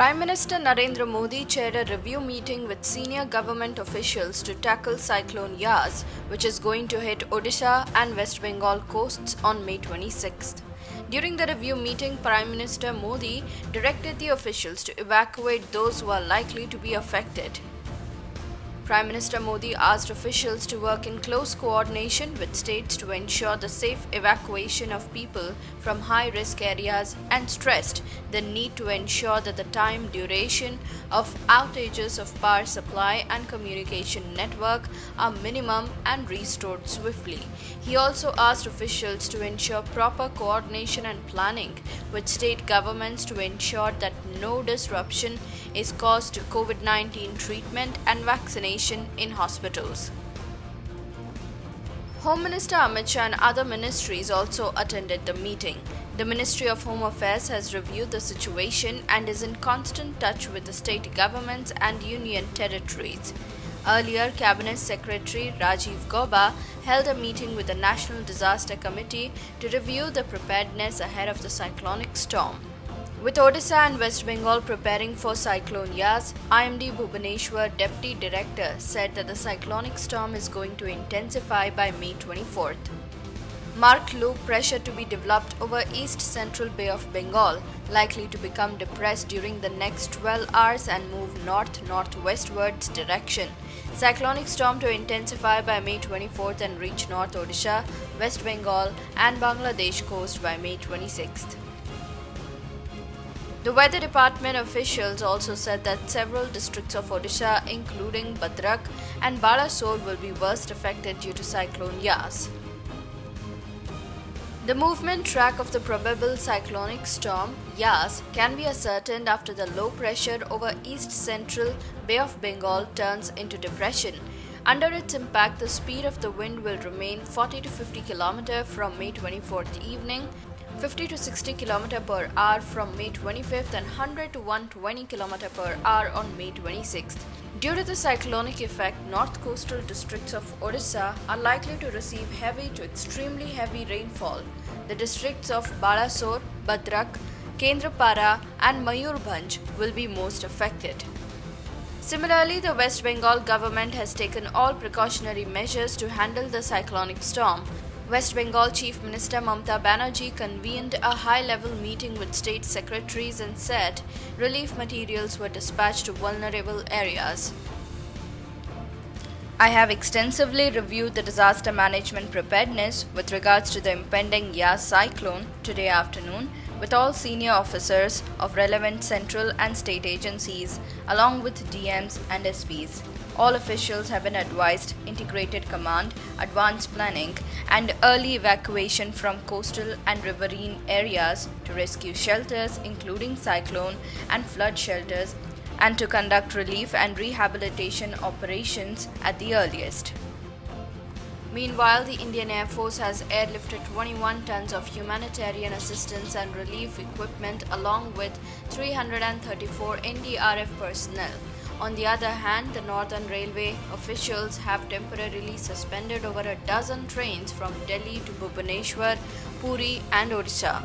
Prime Minister Narendra Modi chaired a review meeting with senior government officials to tackle Cyclone Yas, which is going to hit Odisha and West Bengal coasts on May 26th. During the review meeting, Prime Minister Modi directed the officials to evacuate those who are likely to be affected. Prime Minister Modi asked officials to work in close coordination with states to ensure the safe evacuation of people from high-risk areas and stressed the need to ensure that the time duration of outages of power supply and communication network are minimum and restored swiftly. He also asked officials to ensure proper coordination and planning with state governments to ensure that no disruption is caused to COVID-19 treatment and vaccination in hospitals. Home Minister Amit Shah and other ministries also attended the meeting. The Ministry of Home Affairs has reviewed the situation and is in constant touch with the state governments and union territories. Earlier, Cabinet Secretary Rajiv Gauba held a meeting with the National Disaster Committee to review the preparedness ahead of the cyclonic storm. With Odisha and West Bengal preparing for Cyclone Yas, IMD Bhubaneswar Deputy Director said that the cyclonic storm is going to intensify by May 24th. Marked low pressure to be developed over East Central Bay of Bengal, likely to become depressed during the next 12 hours and move north-northwestwards direction. Cyclonic storm to intensify by May 24th and reach North Odisha, West Bengal and Bangladesh coast by May 26th. The Weather Department officials also said that several districts of Odisha, including Bhadrak and Balasore, will be worst affected due to Cyclone Yas. The movement track of the probable cyclonic storm Yas can be ascertained after the low pressure over East Central Bay of Bengal turns into depression. Under its impact, the speed of the wind will remain 40 to 50 km from May 24th evening, 50 to 60 km per hour from May 25th and 100 to 120 km per hour on May 26th. Due to the cyclonic effect, north coastal districts of Odisha are likely to receive heavy to extremely heavy rainfall. The districts of Balasore, Bhadrak, Kendrapara and Mayurbhanj will be most affected. Similarly, the West Bengal government has taken all precautionary measures to handle the cyclonic storm. West Bengal Chief Minister Mamata Banerjee convened a high-level meeting with state secretaries and said relief materials were dispatched to vulnerable areas. I have extensively reviewed the disaster management preparedness with regards to the impending Yas cyclone today afternoon with all senior officers of relevant central and state agencies along with DMs and SPs. All officials have been advised integrated command, advanced planning and early evacuation from coastal and riverine areas to rescue shelters including cyclone and flood shelters and to conduct relief and rehabilitation operations at the earliest. Meanwhile, the Indian Air Force has airlifted 21 tons of humanitarian assistance and relief equipment along with 334 NDRF personnel. On the other hand, the Northern Railway officials have temporarily suspended over a dozen trains from Delhi to Bhubaneswar, Puri and Odisha.